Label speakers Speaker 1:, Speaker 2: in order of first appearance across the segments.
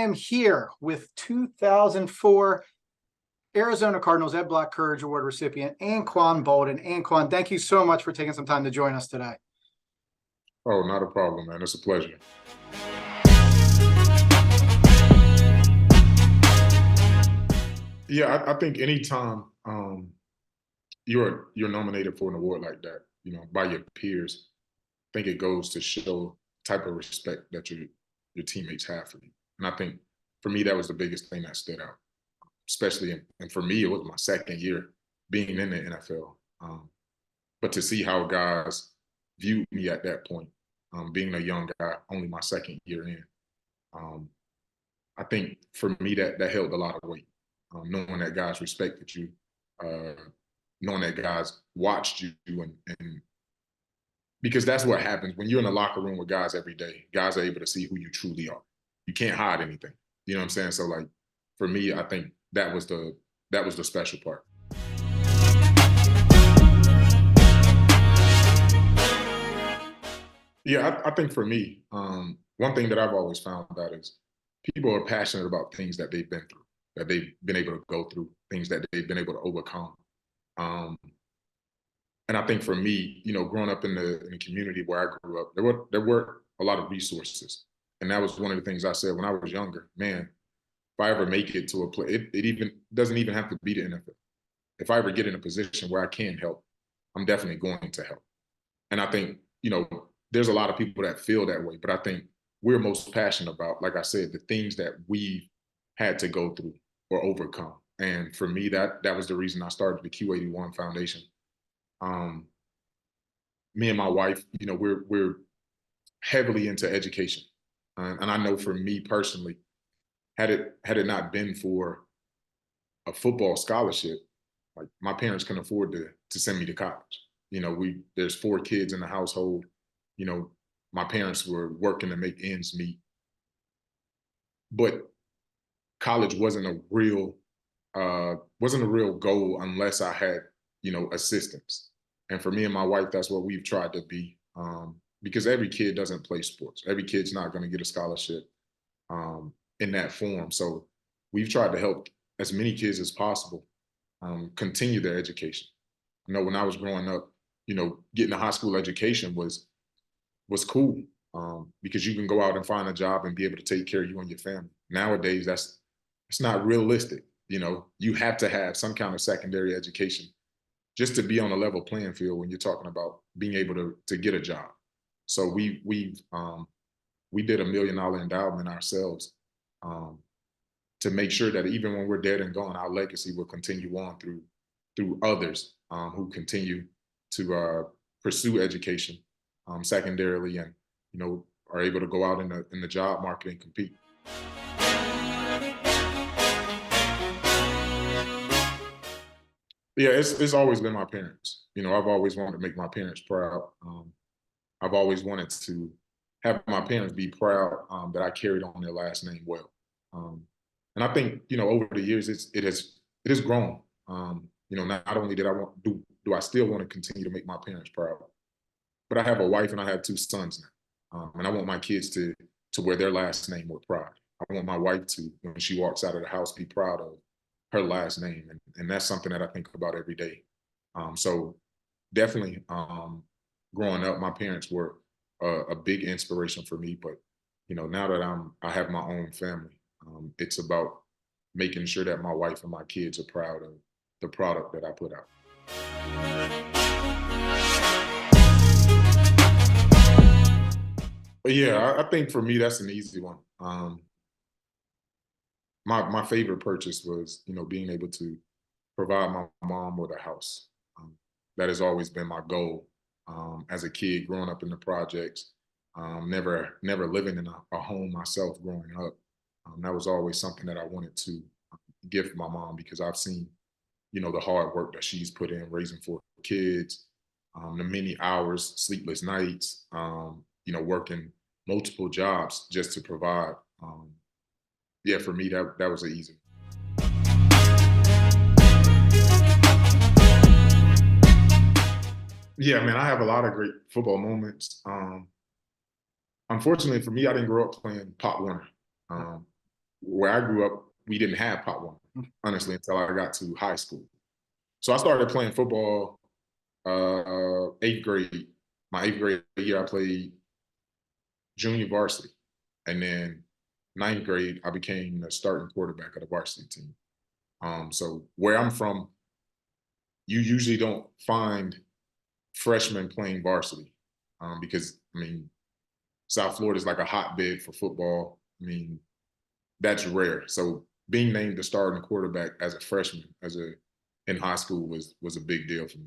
Speaker 1: am here with 2004 Arizona Cardinals Ed Black Courage Award recipient, Anquan Boldin. Anquan, thank you so much for taking some time to join us today.
Speaker 2: Oh, not a problem, man. It's a pleasure. Yeah, I think anytime you're nominated for an award like that, by your peers, I think it goes to show the type of respect that your teammates have for you. And I think for me, that was the biggest thing that stood out, especially and for me, it was my second year being in the NFL. But to see how guys viewed me at that point, being a young guy, only my second year in, um, I think for me that held a lot of weight. Knowing that guys respected you, uh, knowing that guys watched you, and because that's what happens when you're in the locker room with guys every day. Guys are able to see who you truly are. You can't hide anything. You know what I'm saying? So like for me, I think that was the special part. Yeah, I think for me, one thing that I've always found out is people are passionate about things that they've been through, that they've been able to go through, things that they've been able to overcome. Um, and I think for me, growing up in the community where I grew up, there were a lot of resources, and that was one of the things I said when I was younger. Man, if I ever make it to a play, it even doesn't even have to be the NFL. If I ever get in a position where I can help, I'm definitely going to help. And I think, there's a lot of people that feel that way, but I think we're most passionate about, like I said, the things that we had to go through or overcome. And for me, that was the reason I started the Q81 Foundation. Um, Me and my wife, we're heavily into education, and I know for me personally, had it not been for a football scholarship, like my parents couldn't afford to send me to college. There's four kids in the household. You know, my parents were working to make ends meet, but college wasn't a real goal unless I had assistance. And for me and my wife, that's what we've tried to be. Because every kid doesn't play sports. Every kid's not going to get a scholarship in that form. So we've tried to help as many kids as possible continue their education. When I was growing up, getting a high school education was cool, because you can go out and find a job and be able to take care of you and your family. Nowadays, it's not realistic. You have to have some kind of secondary education just to be on a level playing field when you're talking about being able to get a job. So we did $1 million endowment ourselves, to make sure that even when we're dead and gone, our legacy will continue on through others who continue to pursue education secondarily, and are able to go out in the job market and compete. Yeah, it's always been my parents. I've always wanted to make my parents proud. I've always wanted to have my parents be proud that I carried on their last name well. And I think over the years it has grown. Not only did I want do I still want to continue to make my parents proud, but I have a wife and I have two sons now, and I want my kids to wear their last name with pride. I want my wife to, when she walks out of the house, be proud of her last name, and that's something that I think about every day. So definitely, growing up, my parents were a big inspiration for me. But now that I have my own family, it's about making sure that my wife and my kids are proud of the product that I put out. But yeah, I think for me that's an easy one. My favorite purchase was being able to provide my mom with a house. That has always been my goal as a kid growing up in the projects. Never living in a home myself growing up. That was always something that I wanted to gift my mom, because I've seen the hard work that she's put in raising four kids, the many hours, sleepless nights, working multiple jobs just to provide. Yeah, for me that was an easy. Yeah, man, I have a lot of great football moments. Unfortunately for me, I didn't grow up playing Pop Warner. Um, where I grew up, we didn't have Pop Warner, honestly, until I got to high school. So I started playing football 8th grade. My 8th grade year, I played junior varsity. And then 9th grade, I became the starting quarterback of the varsity team. So where I'm from, you usually don't find freshmen playing varsity because, I mean, South Florida is like a hotbed for football. I mean, that's rare. So being named the starting quarterback as a freshman, in high school was a big deal for me.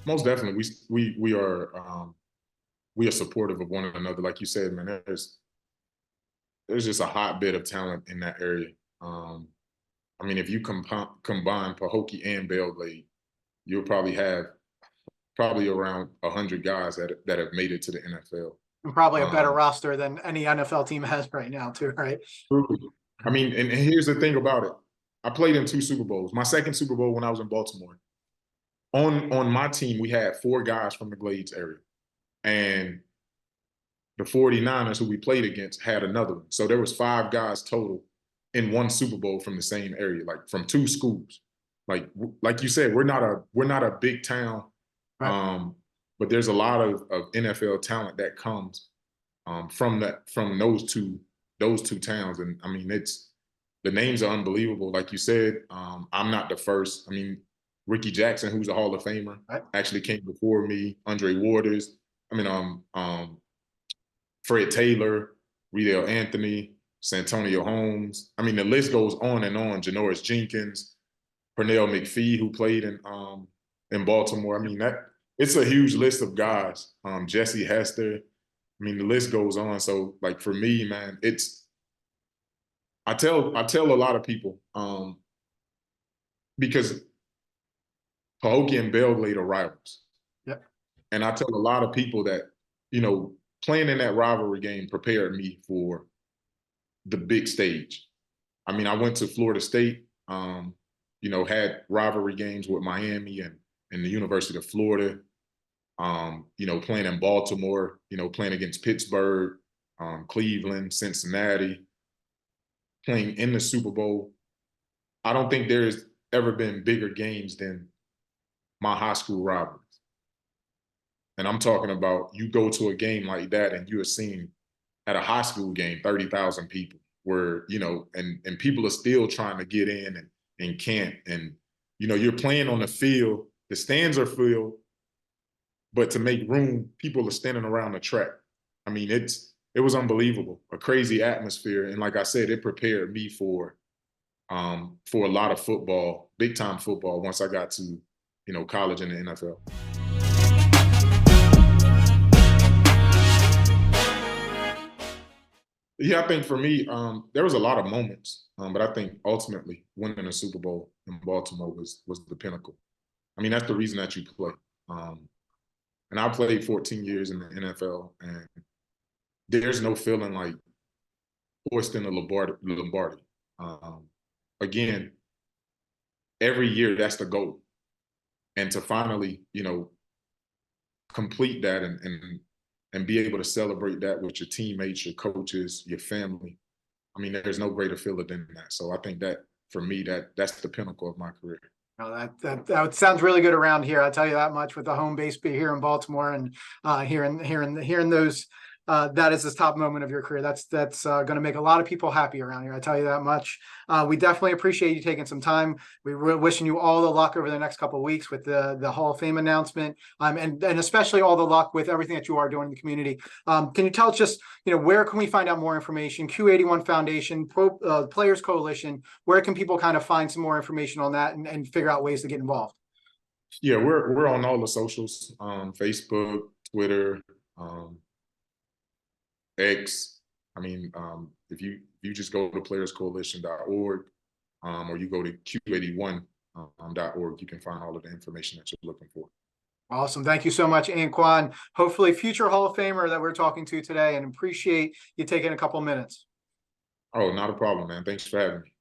Speaker 2: Most definitely, we are supportive of one another. Like you said, man, there's just a hotbed of talent in that area. I mean, if you combine Pahokee and Belgrade, you'll probably have around 100 guys that have made it to the NFL.
Speaker 1: And probably a better roster than any NFL team has right now, too, right?
Speaker 2: I mean, and here's the thing about it. I played in 2 Super Bowls. My second Super Bowl when I was in Baltimore. On my team, we had 4 guys from the Glades area. And the 49ers who we played against had another one. So there was 5 guys total in 1 Super Bowl from the same area, like from 2 schools. Like you said, we're not a big town, right. But there's a lot of NFL talent that comes from those two towns. And I mean, the names are unbelievable. Like you said, I'm not the first. I mean, Ricky Jackson, who's a Hall of Famer, right, actually came before me. Andre Waters. I mean, Fred Taylor, Riedel Anthony, Santonio Holmes. I mean, the list goes on and on. Janoris Jenkins, Pernell McPhee, who played in Baltimore. I mean, it's a huge list of guys. Jesse Hester. I mean, the list goes on. So, like, for me, man, I tell a lot of people because Pahokee and Belgrade are rivals.
Speaker 1: Yep.
Speaker 2: And I tell a lot of people that, you know, playing in that rivalry game prepared me for the big stage. I mean, I went to Florida State, you know, had rivalry games with Miami and the University of Florida, you know, playing in Baltimore, you know, playing against Pittsburgh, Cleveland, Cincinnati, playing in the Super Bowl. I don't think there's ever been bigger games than my high school rivalries. And I'm talking about you go to a game like that and you are seeing at a high school game 30,000 people where, you know, and people are still trying to get in and can't. And, you know, you're playing on the field, the stands are filled, but to make room, people are standing around the track. I mean, it was unbelievable, a crazy atmosphere. And like I said, it prepared me for a lot of football, big time football, once I got to, you know, college and the NFL. Yeah, I think for me, there was a lot of moments, but I think ultimately winning a Super Bowl in Baltimore was the pinnacle. I mean, that's the reason that you play. And I played 14 years in the NFL, and there's no feeling like hoisting a Lombardi. Again, every year that's the goal, and to finally, you know, complete that and be able to celebrate that with your teammates, your coaches, your family. I mean, there's no greater feeling than that. So I think that for me, that's the pinnacle of my career.
Speaker 1: No, that sounds really good around here. I'll tell you that much, with the home base here in Baltimore and hearing those. That is the top moment of your career. That's going to make a lot of people happy around here. I tell you that much. We definitely appreciate you taking some time. We're wishing you all the luck over the next couple of weeks with the Hall of Fame announcement, and especially all the luck with everything that you are doing in the community. Can you tell us just, you know, where can we find out more information? Q81 Foundation, Players Coalition. Where can people kind of find some more information on that and figure out ways to get involved?
Speaker 2: Yeah, we're on all the socials, Facebook, Twitter. X. I mean, if you just go to playerscoalition.org, or you go to q81.org, you can find all of the information that you're looking for.
Speaker 1: Awesome. Thank you so much, Anquan. Hopefully future Hall of Famer that we're talking to today, and appreciate you taking a couple minutes.
Speaker 2: Oh, not a problem, man. Thanks for having me.